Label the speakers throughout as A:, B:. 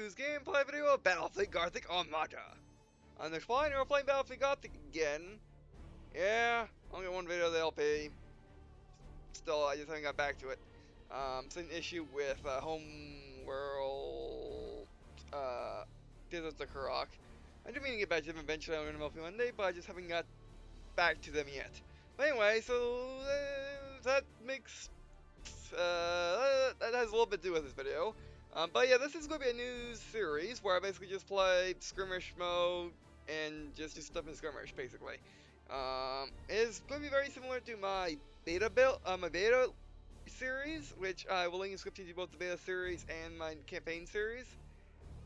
A: Green&Blue's gameplay video of Battlefleet Gothic Armada. On this point, we're playing Battlefleet Gothic again. Yeah, only one video of the LP. Still, I just haven't got back to it. Same issue with Homeworld, Deserts of Karak. I do mean to get back to them eventually on an LP one day, but I just haven't got back to them yet. But anyway, so that makes that has a little bit to do with this video. But yeah, this is going to be a new series where I basically just play skirmish mode and just do stuff in skirmish, basically. It's going to be very similar to my beta build, my beta series, which I will link in the description to both the beta series and my campaign series.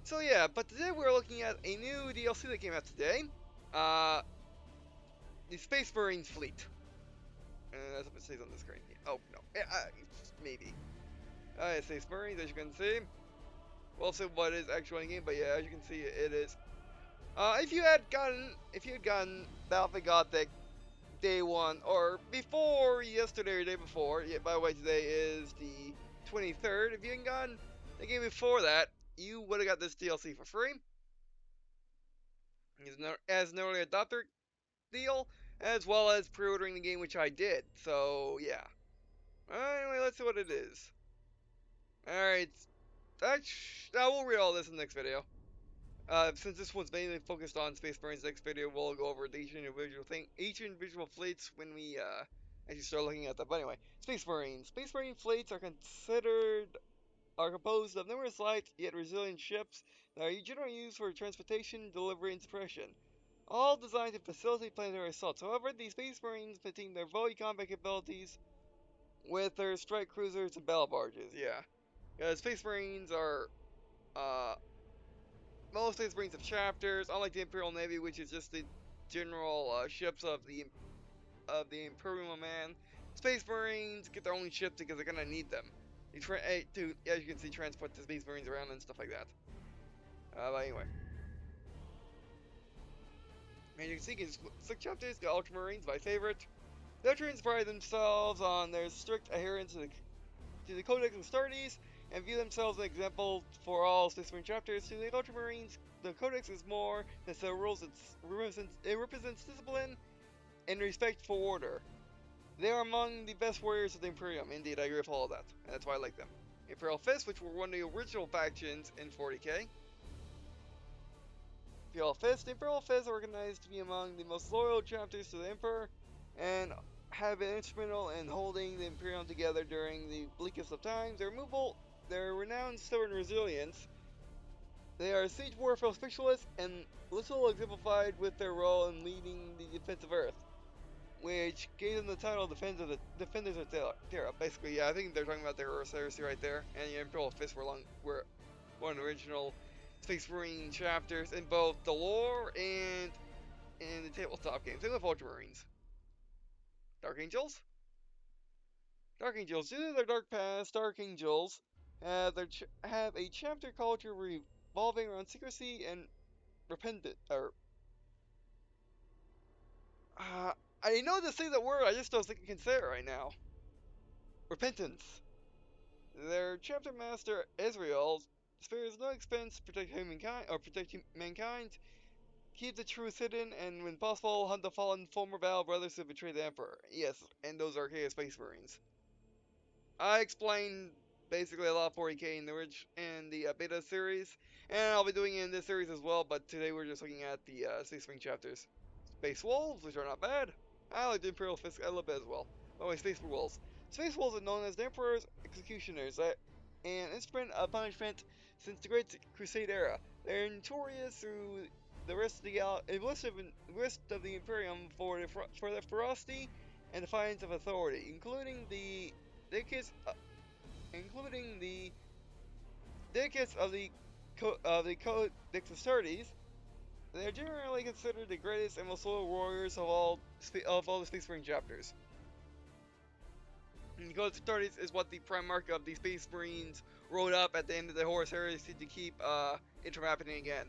A: So yeah, but today we're looking at a new DLC that came out today. The Space Marines fleet. That's what it says on the screen. Oh no, maybe. Space Marines, as you can see. We'll see what is actually in the game, but yeah, as you can see, it is. If you had gotten Battlefleet Gothic day one or before yesterday or day before, yeah, by the way, today is the 23rd. If you hadn't gotten the game before that, you would have got this DLC for free. As an early adopter deal, as well as pre-ordering the game, which I did. So yeah. Anyway, let's see what it is. Alright, I will read all this in the next video. Since this one's mainly focused on Space Marines, next video we'll go over each individual fleets when we actually start looking at them. But anyway, Space Marines. Space Marine fleets are composed of numerous light yet resilient ships that are generally used for transportation, delivery, and suppression. All designed to facilitate planetary assaults. However, these Space Marines maintain their volley combat capabilities with their strike cruisers and battle barges. Yeah, Space Marines are most Space Marines have chapters, unlike the Imperial Navy, which is just the general ships of the Imperial Man. Space Marines get their own ships because they're gonna need them. To, as you can see, transport the Space Marines around and stuff like that. But anyway. And you can see, six chapters, the Ultramarines, my favorite. The Ultramarines pride themselves on their strict adherence to the Codex Astartes, and view themselves as an example for all Space Marine chapters. To the Ultramarines, the Codex is more than set of rules, it represents discipline and respect for order. They are among the best warriors of the Imperium. Indeed, I agree with all of that, and that's why I like them. Imperial Fists, which were one of the original factions in 40k. Imperial Fists. The Imperial Fists are recognized to be among the most loyal chapters to the Emperor, and have been instrumental in holding the Imperium together during the bleakest of times. Their renowned stubborn resilience. They are siege warfare specialists, and little exemplified with their role in leading the defense of Earth, which gave them the title Defenders of Terra. Basically, yeah, I think they're talking about their Earth heresy right there, and the Imperial Fists were one of the original Space Marine chapters in both the lore and in the tabletop game. Same with Ultramarines. Dark Angels. Dark Angels, due to their dark past, Dark Angels have a chapter culture revolving around secrecy and I know to say that word, I just don't think I can say it right now. Repentance. Their chapter master, Ezreal, spares no expense to protect mankind, keep the truth hidden, and when possible, hunt the fallen former battle brothers who betrayed the Emperor. Yes, and those are Chaos Space Marines. I explained basically a lot of 40k in the beta series, and I'll be doing it in this series as well, but today we're just looking at the Space Marine chapters. Space Wolves, which are not bad. I like the Imperial Fists a little bit as well. By the way, Space Wolves. Space Wolves are known as the Emperor's executioners, an instrument of punishment since the Great Crusade era. They're notorious through the rest of the Imperium for their ferocity and defiance of authority, including the decades of the Codex Astartes. They are generally considered the greatest and most loyal warriors of all the Space Marine chapters. And the Codex Astartes is what the prime mark of the Space Marines wrote up at the end of the Horus Heresy to keep it from happening again.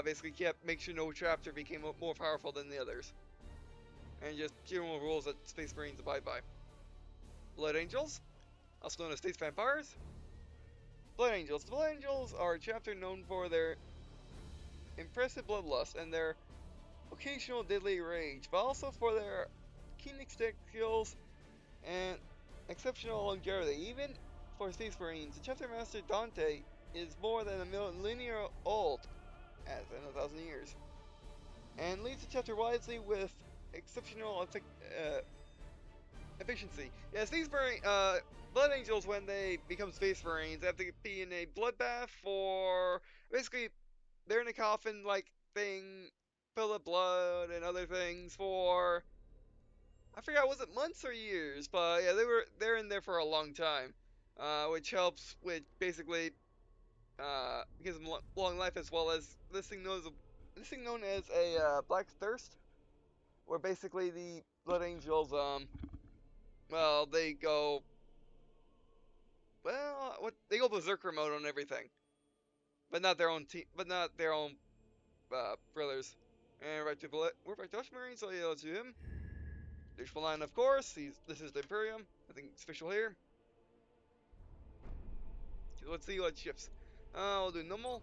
A: Basically, make sure no chapter became more powerful than the others, and just general rules that Space Marines abide by. Blood Angels, also known as Space Vampires. Blood Angels. The Blood Angels are a chapter known for their impressive bloodlust and their occasional deadly rage, but also for their keen exec skills and exceptional longevity. Even for Space Marines, the chapter master Dante is more than a millennia old, as in 1,000 years, and leads the chapter wisely with exceptional efficiency. Yeah, Space Marine, Blood Angels, when they become Space Marines, they have to be in a bloodbath for basically they're in a coffin like thing, filled with blood and other things for I forgot was it months or years, but yeah, they're in there for a long time, which helps with basically gives them long life as well as this thing known as a black thirst, where basically the Blood Angels well they go berserker mode on everything, but not their own team, but not their own brothers. And we're back to Marine, so yeah, let's do him. There's line, of course. This is the Imperium. Nothing special here. Let's see what ships. We'll do normal,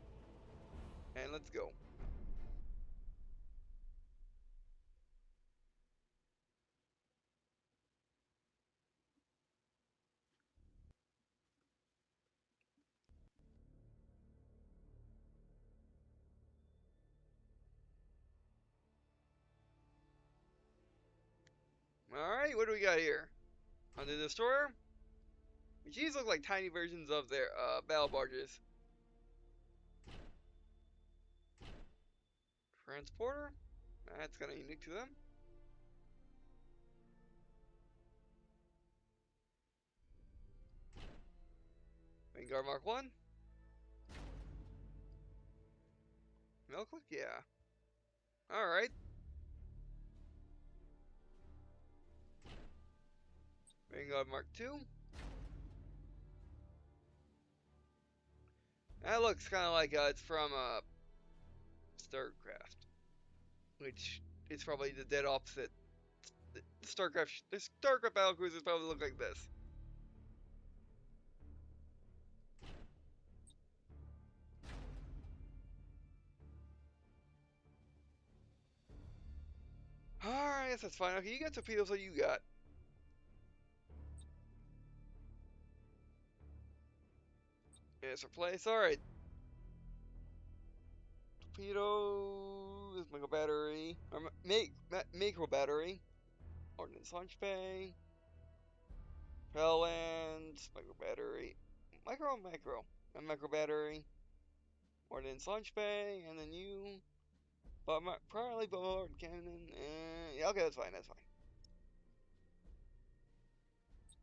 A: and let's go. All right, what do we got here? On the destroyer, these look like tiny versions of their battle barges. Transporter, that's kind of unique to them. Vanguard Mark 1. Milklick, yeah. Alright. Vanguard Mark 2. That looks kind of like it's from StarCraft, which is probably the dead opposite. The StarCraft battlecruisers probably look like this. Alright, that's fine. Okay, you got torpedoes, what you got? Yes, replace. Alright. Torpedoes, micro battery, or macro battery, ordnance launch bay, propellants, micro battery, macro, a micro battery, ordnance launch bay, and then you, but probably bombard cannon. Yeah, okay, that's fine. That's fine.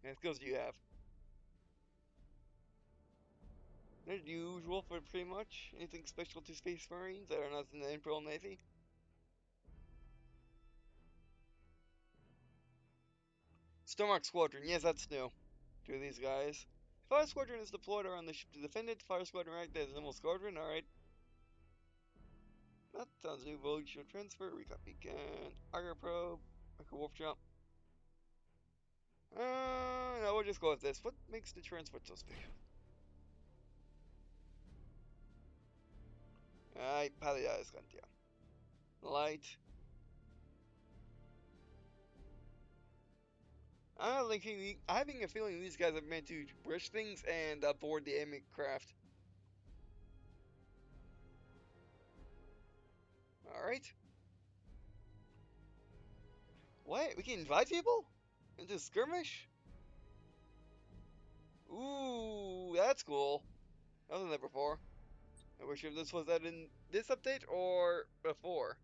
A: What skills do you have? They're usual for pretty much anything special to Space Marines that are not in the Imperial Navy. Stormark Squadron, yes, that's new. Two of these guys. Fire Squadron is deployed around the ship to defend it. Fire Squadron act as a normal squadron, alright. That sounds new. Vogue shield transfer, recon beacon, Auger probe, Micro Wolf jump. No, we'll just go with this. What makes the transport so special? Alright, Pallia's gun, yeah. Light. I'm having a feeling these guys are meant to brush things and board the enemy craft. Alright. What? We can invite people? Into skirmish? Ooh, that's cool. I wasn't there before. I wish if this was that in this update or before.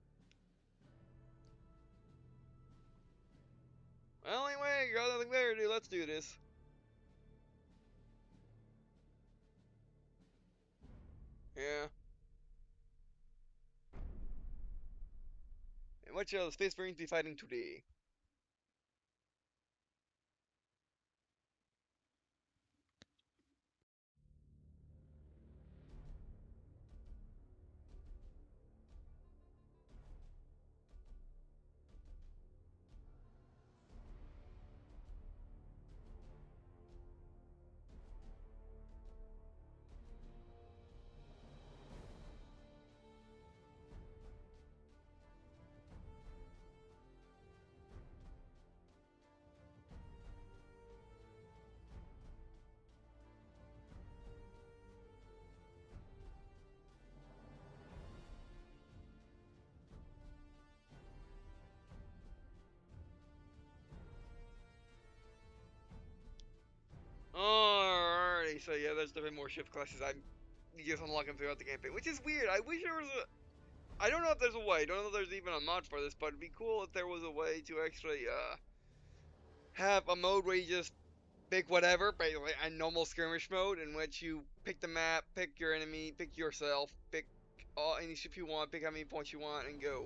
A: Well, anyway, you got nothing better to do. Let's do this. Yeah. And what shall the Space Marines be fighting today? So yeah, there's definitely more ship classes. You just unlock them throughout the campaign, which is weird. I wish there was a. I don't know if there's a way. I don't know if there's even a mod for this, but it'd be cool if there was a way to actually have a mode where you just pick whatever, basically a normal skirmish mode in which you pick the map, pick your enemy, pick yourself, pick any ship you want, pick how many points you want, and go.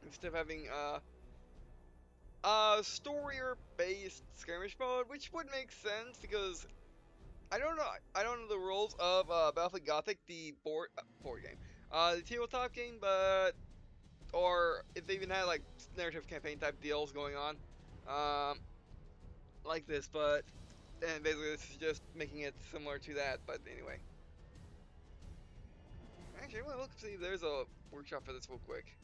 A: Instead of having story-based skirmish mode, which would make sense because I don't know the rules of Battlefleet Gothic, the board game, the tabletop game, but or if they even had like narrative campaign type deals going on, like this, but and basically this is just making it similar to that. But anyway, actually, I want to look see if there's a workshop for this real quick.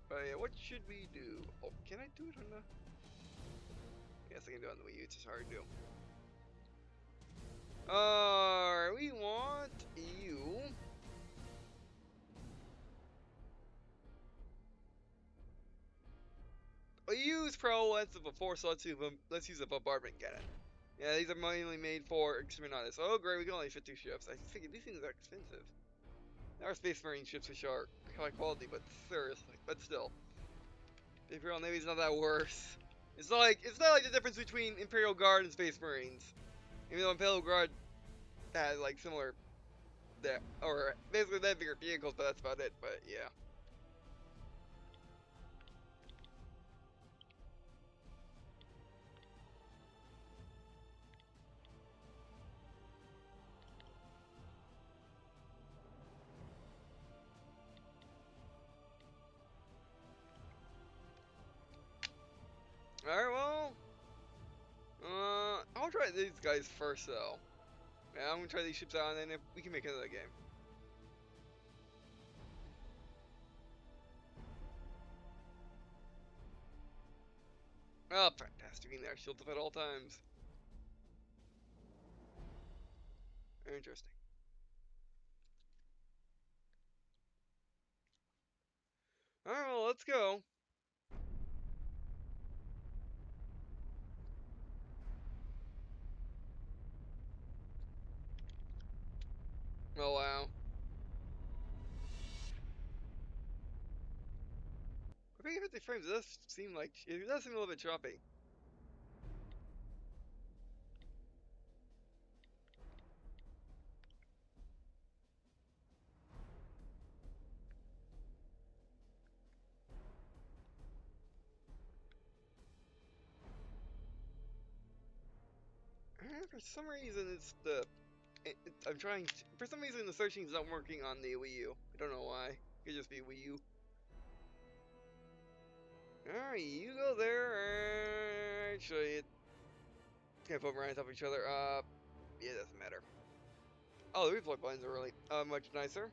A: But yeah, what should we do? Oh, can I do it on the? Yes, I can do it on the Wii U. It's just hard to do. We want you. We use pro length of a 4 slot 2, but let's use a bombardment cannon. Yeah, these are mainly made for Exterminatus. Oh great, we can only fit 2 ships. I figured these things are expensive. Our Space Marine ships which are high quality, but seriously, but still. The Imperial Navy's not that worse. It's not like the difference between Imperial Guard and Space Marines. Even though Imperial Guard has like similar or basically they have bigger vehicles, but that's about it, but yeah. Alright, well, I'll try these guys first though. Yeah, I'm gonna try these ships out and then if we can make another game. Oh, fantastic, in there, shields up at all times. Interesting. Alright, well, let's go. Oh, wow. I think 50 frames, it does seem a little bit choppy. For some reason, for some reason the searching is not working on the Wii U. I don't know why. It could just be Wii U. Alright, you go there. Actually, it can't put them right on top of each other. Yeah, it doesn't matter. Oh, the replay buttons are really much nicer.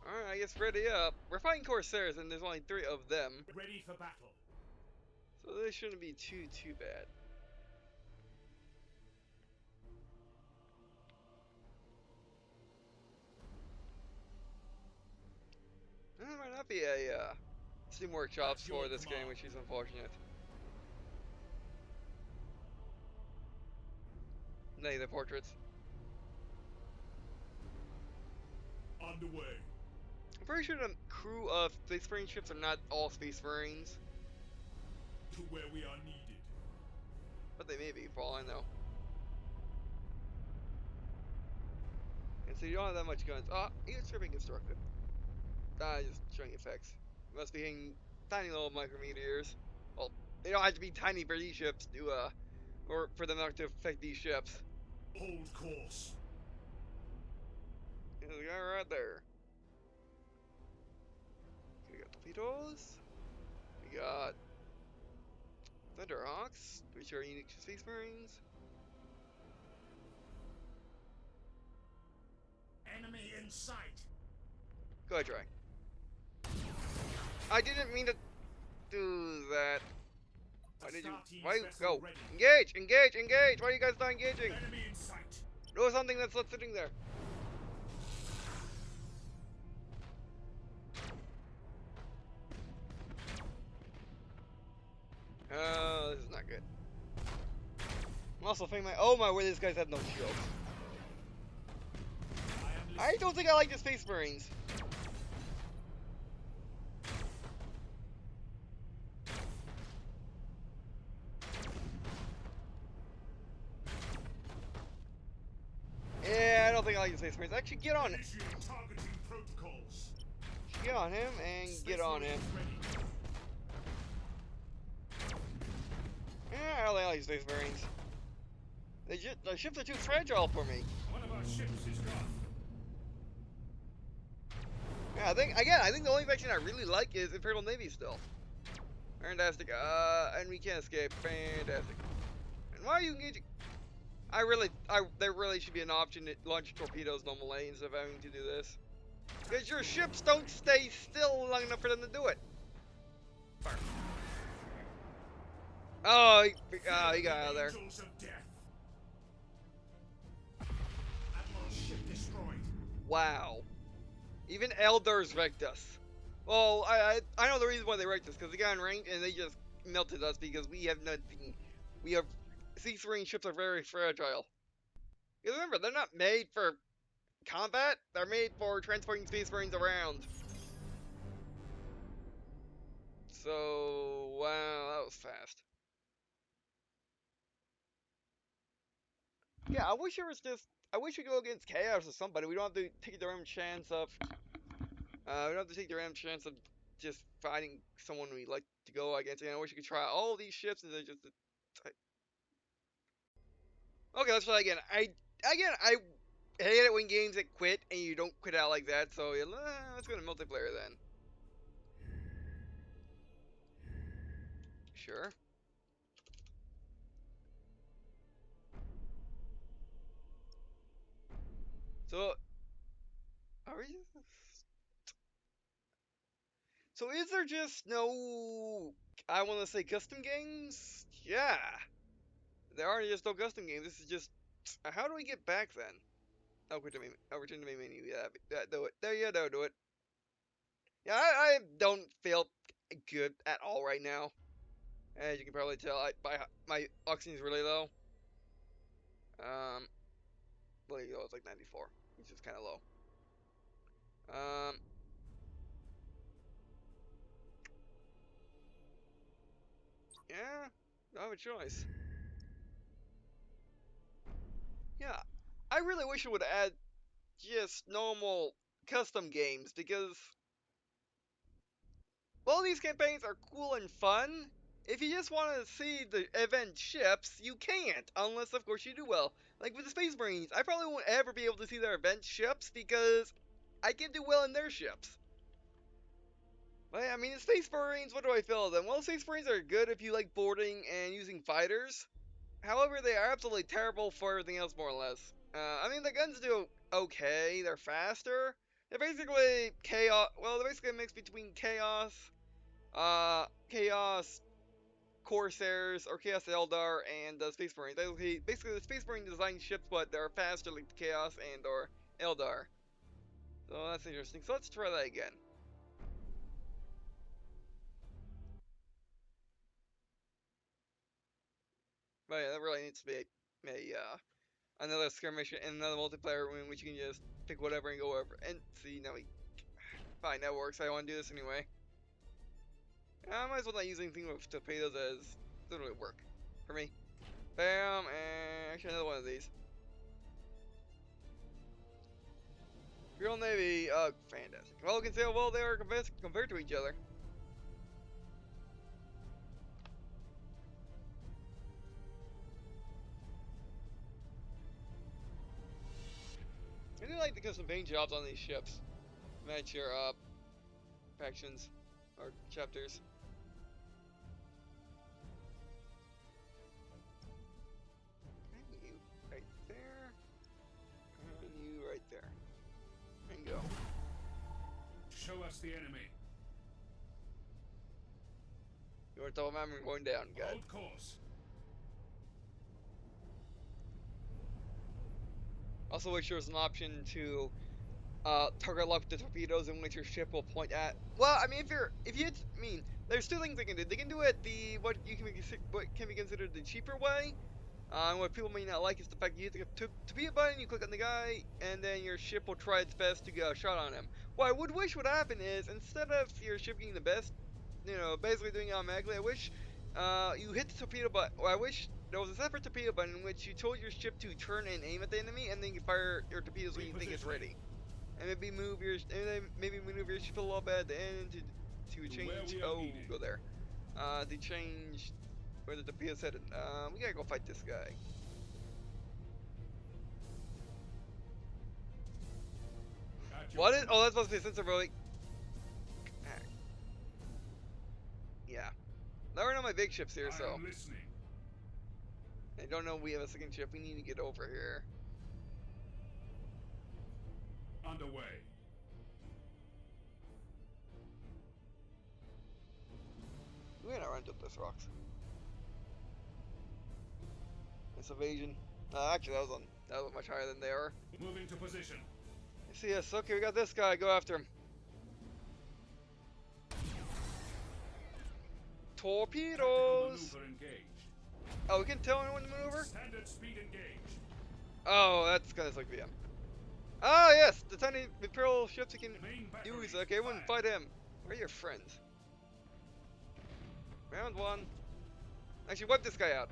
A: Alright, I guess ready up. We're fighting Corsairs, and there's only 3 of them.
B: Ready for battle.
A: So this shouldn't be too bad. There might not be a Steam Workshops for this game, which is unfortunate. Nay, the portraits.
B: Underway.
A: I'm pretty sure the crew of Space Marine ships are not all Space Marines.
B: To where we are needed.
A: But they may be, for all I know. And so you don't have that much guns. Even stripping constructed. Just showing effects. You must be hitting tiny little micrometeors. Well, they don't have to be tiny for these ships to, or for them not to affect these ships.
B: Hold course.
A: There's a guy right there. We got torpedoes. We got Thunderhawks, which are unique to Space Marines.
B: Enemy in sight.
A: Go ahead, try. I didn't mean to do that. Why did you? Why go? Ready. Engage! Engage! Engage! Why are you guys not engaging?
B: Enemy in sight.
A: Do something that's not sitting there. I'm also thinking, oh my word, these guys have no shields. I don't think I like the Space Marines. Yeah, I don't think I like the Space Marines. Actually, get on it. Get on him and get on him. Yeah, I don't like the Space Marines. The ships are too fragile for me.
B: One of our ships is gone.
A: Yeah, I think the only faction I really like is Imperial Navy still. Fantastic. And we can't escape. Fantastic. And why are you engaging? There really should be an option to launch torpedoes normally instead of having to do this. Because your ships don't stay still long enough for them to do it. Fire. Oh, he got out of there.
B: Angels of death. Admiral ship destroyed.
A: Wow. Even Elders wrecked us. Well, I know the reason why they wrecked us, because they got in range and they just melted us because we have nothing. We have Space Marine ships are very fragile. Because remember, they're not made for combat. They're made for transporting Space Marines around. So, wow, that was fast. Yeah, I wish I wish we could go against Chaos or somebody. We don't have to take the random chance of, we don't have to take the random chance of just fighting someone we like to go against. And I wish we could try all these ships and they just. Okay, let's try again. I hate it when games that quit and you don't quit out like that. So yeah, let's go to multiplayer then. Sure. So, are we? So is there just no? I want to say custom games. Yeah, there are just no custom games. This is just. How do we get back then? Oh, return to main menu. Yeah, do it. There you go. Do it. Yeah, I don't feel good at all right now. As you can probably tell, my oxygen is really low. Well, you know, it's like 94, which is kind of low. Yeah, I have a choice. Yeah, I really wish it would add just normal custom games because, well, these campaigns are cool and fun. If you just want to see the event ships, you can't, unless of course you do well. Like with the Space Marines, I probably won't ever be able to see their event ships because I can do well in their ships. But I mean, the Space Marines, what do I feel of them? Well, Space Marines are good if you like boarding and using fighters. However, they are absolutely terrible for everything else, more or less. I mean, the guns do okay. They're faster. They're basically chaos. Well, they're basically a mix between chaos Corsairs or Chaos Eldar and Space Marines. Basically, the Space Marine design ships, but they're faster like the Chaos and or Eldar. So that's interesting. So let's try that again. But yeah, that really needs to be another skirmish and another multiplayer in which you can just pick whatever and go over. And see, now fine, that works. I want to do this anyway. I might as well not use anything with torpedoes as it doesn't really work for me. Bam, and actually another one of these. Imperial Navy, fantastic. Well, we can see how well they are compared to each other. I do like the custom paint jobs on these ships. Match your factions or chapters. And you right there. And you right there. And go.
B: Show us the enemy.
A: You want to tell them I'm going down, good.
B: Hold course.
A: Also wish there was an option to target lock the torpedoes in which your ship will point at. Well, I mean, I mean, there's two things they can do. They can do it what can be considered the cheaper way, And what people may not like is the fact you hit to be a button, you click on the guy, and then your ship will try its best to get a shot on him. What I would wish would happen is, instead of your ship getting the best, basically doing it automatically, I wish you hit the torpedo button, or I wish there was a separate torpedo button in which you told your ship to turn and aim at the enemy, and then you fire your torpedoes when you think it's ready. And maybe maneuver your ship a little bit at the end to change. Oh, go there. To change where the torpedo's headed. We gotta go fight this guy. What is? Oh, that's supposed to be a sensor relic. Yeah. Now we're on my big ships here, so. I don't know. We have a second ship. We need to get over here.
B: Underway.
A: We're gonna run up this rocks. It's evasion. Actually, that was much higher than they are.
B: Moving to position.
A: I see us. Okay, we got this guy. Go after him. Torpedoes. Oh, we can tell anyone to maneuver.
B: Standard speed engage.
A: Oh, that's kind of like VM. Oh yes, the tiny Imperial ships you can use. Okay, everyone fight him. Where are your friends? Round one. Actually, wipe this guy out.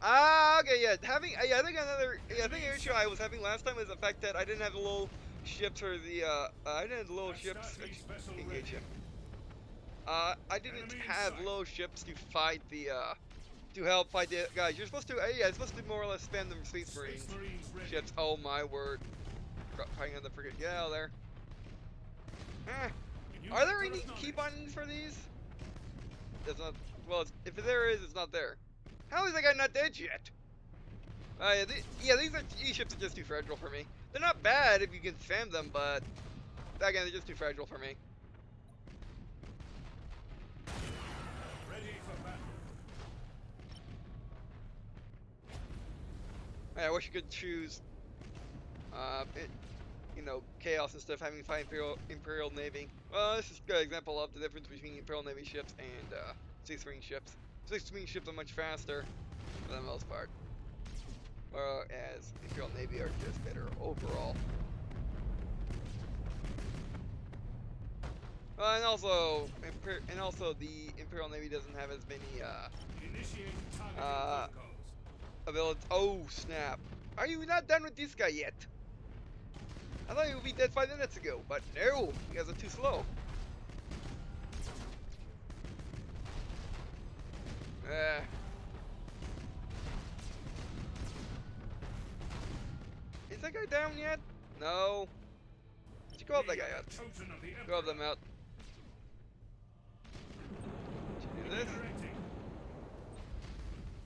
A: Ah, okay, yeah. I think the issue I was having last time was the fact that I didn't have the little ships or the I didn't have the little ships. Engage him. I didn't have little ships to fight the to help fight the guys. You're supposed to it's supposed to more or less spam the Space Marines ships. Oh my word! Fighting on the frigate. Get out of there. Are there any key bindings for these? There's not. Well, if there is, it's not there. How is that guy not dead yet? These ships are just too fragile for me. They're not bad if you can spam them, but again, they're just too fragile for me.
B: Ready for battle.
A: I wish you could choose, chaos instead of having to fight Imperial Navy. Well, this is a good example of the difference between Imperial Navy ships and Space Marine ships. Space Marine ships are much faster for the most part, whereas Imperial Navy are just better overall. And also the Imperial Navy doesn't have as many abilities. Oh snap! Are you not done with this guy yet? I thought he would be dead 5 minutes ago, but no, you guys are too slow. Is that guy down yet? No. Did you go up that guy out? Go up them out. Did you do this?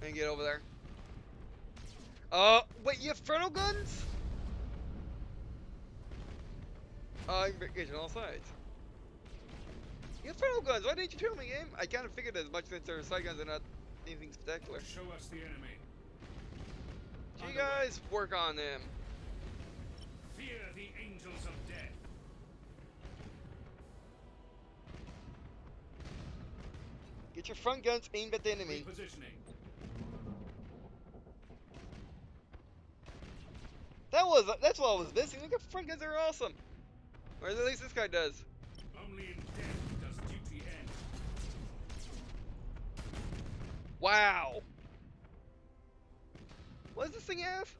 A: And get over there. Wait, you have frontal guns? You can engage on all sides. You have frontal guns, why didn't you tell me, game? I kind of figured as much since their side guns are not anything spectacular.
B: Show us the enemy.
A: You guys work on them.
B: Fear the angels of death.
A: Get your front guns aimed at the enemy.
B: Repositioning.
A: That's what I was missing. Look at front guns, are awesome. Or at least this guy does.
B: Only in death does duty end.
A: Wow. What does this thing have?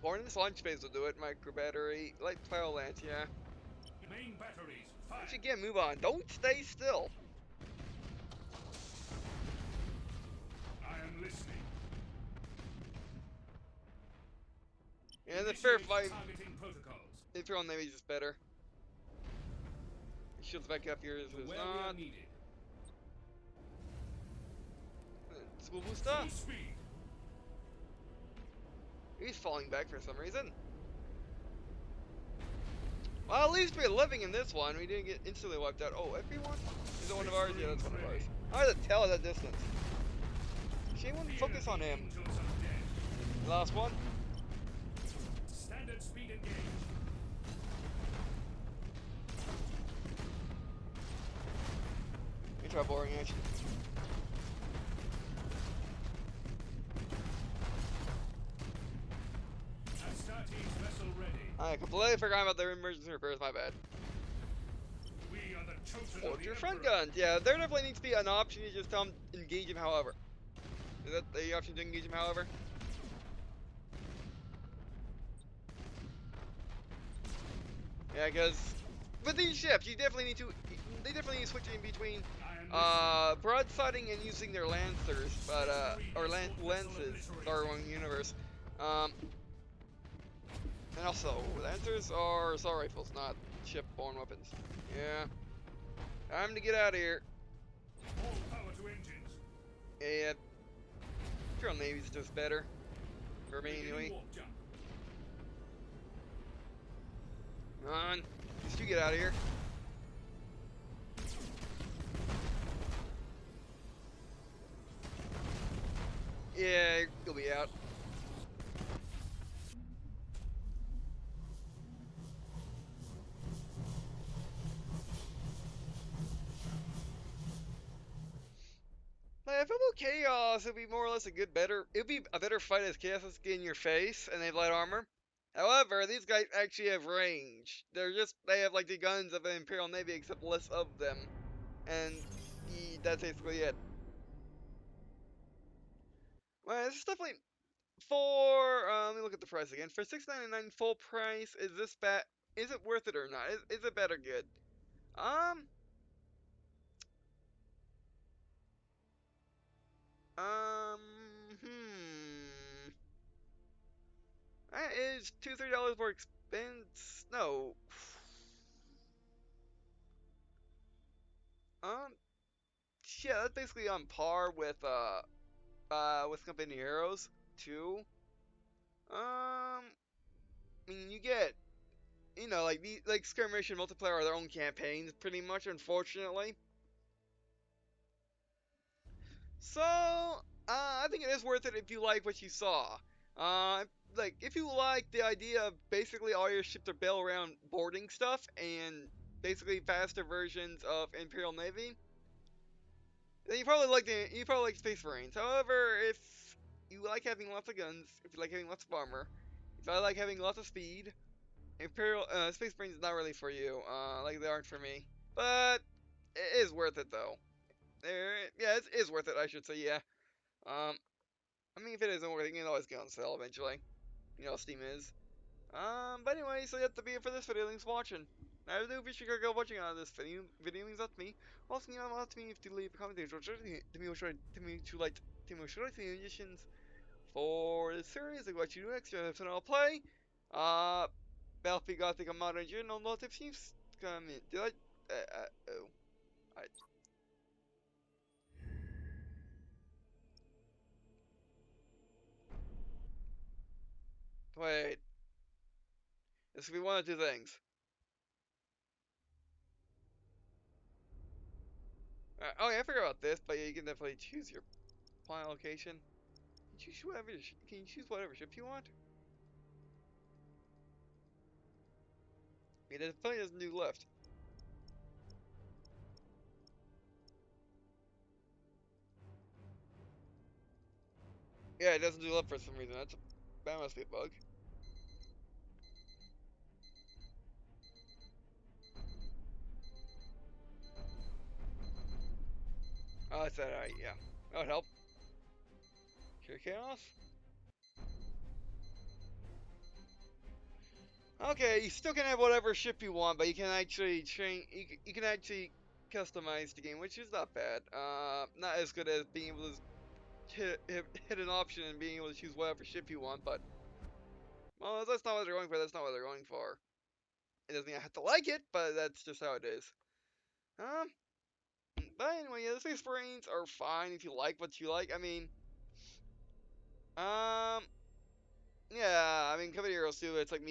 A: Ordnance launch phase will do it. Micro battery, light pile lance, yeah.
B: Main batteries, fire.
A: You should get move on. Don't stay still.
B: I am listening.
A: Yeah, the fair fight.
B: Targeting protocols.
A: Imperial Navy is just better. Shields back up here is
B: Where we are
A: not.
B: needed.
A: School boost up.
B: Full speed.
A: He's falling back for some reason. Well, at least we're living in this one. We didn't get instantly wiped out. Oh, everyone? Is it one of ours? Yeah, that's one of ours. Hard to tell at that distance. She wouldn't focus on him. Last one.
B: Standard speed engage.
A: We try boring action. I completely forgot about their emergency repairs, my bad.
B: We are the chosen of the
A: Order front
B: Emperor.
A: guns. Yeah, there definitely needs to be an option to just tell them engage him, however. Is that the option to engage him, however? Yeah, because with these ships, you definitely need to. They definitely need to switch in between broadsiding and using their lancers, but or lances. Sorry, wrong universe. Um, and also lancers are assault rifles, not ship-borne weapons. Yeah, time to get out of here.
B: All power to engines.
A: Yeah, Imperial Navy's just better for me
B: Beginning
A: anyway.
B: warp jump.
A: Come on, just you get out of here. Yeah, you'll be out. Like, if I'm Chaos, it'd be more or less it'd be a better fight as Chaos is in your face and they have light armor. However, these guys actually have range. They have like the guns of the Imperial Navy except less of them. And that's basically it. Well, this is definitely let me look at the price again. For $6.99 full price, is it worth it or not? Is it better good? Um, um, hmm. That is $2-3 more expense. No. Um, yeah, that's basically on par with Company Heroes too. I mean, you get, like Skirmish and multiplayer are their own campaigns, pretty much. Unfortunately, so I think it is worth it if you like what you saw. Like if you like the idea of basically all your ships are built around boarding stuff and basically faster versions of Imperial Navy, then you probably like Space Marines. However, if you like having lots of guns, if you like having lots of armor, if I like having lots of speed, Space Marines is not really for you. Like they aren't for me. But it is worth it though. Yeah, it is worth it. I should say, yeah. Um, I mean, if it isn't worth it, you can always get on sale eventually. You know how Steam is. But anyway, so that's to be it for this video. Thanks for watching. I do appreciate you guys watching this video. Video means a lot to me. Also, you know, a lot to me if you leave a comment. To me, what should I see musicians for the series? Like what you do next, and I'll play. Uh, Battlefleet Gothic Armada and General Notif Chiefs. Come in. Did I? Oh. I. Wait. This could be one of two things. Oh yeah, I forgot about this, but yeah, you can definitely choose your final location. Can you choose whatever ship you want? I mean, it probably doesn't do left. Yeah, it doesn't do left for some reason. That must be a bug. Oh, that's that. Yeah, that would help. Sure, chaos. Okay, you still can have whatever ship you want, but you can actually You can actually customize the game, which is not bad. Not as good as being able to hit an option and being able to choose whatever ship you want, but well, that's not what they're going for. That's not what they're going for. It doesn't mean I have to like it, but that's just how it is. Um, but anyway, yeah, the Space Marines are fine if you like what you like. I mean, um, yeah, I mean, Company Heroes too. It's like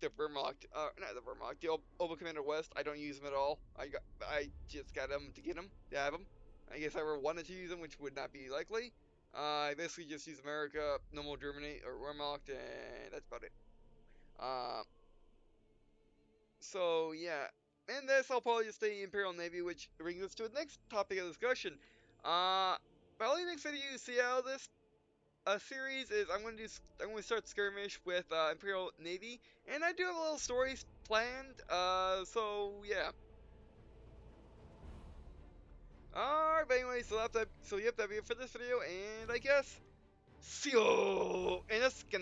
A: the Vermont, not the Vermont, the Oba Commander West. I don't use them at all. I just got them to get them, to have them. I guess I ever wanted to use them, which would not be likely. I basically just use America, normal Germany, or Wehrmacht, and that's about it. Um, so yeah, and this I'll probably just stay Imperial Navy, which brings us to the next topic of discussion. Probably next video you see out of this series is I'm going to start Skirmish with Imperial Navy, and I do have a little story planned. So yeah. Alright, but anyway, so yep, that'll be it for this video, and I guess see you in a skin.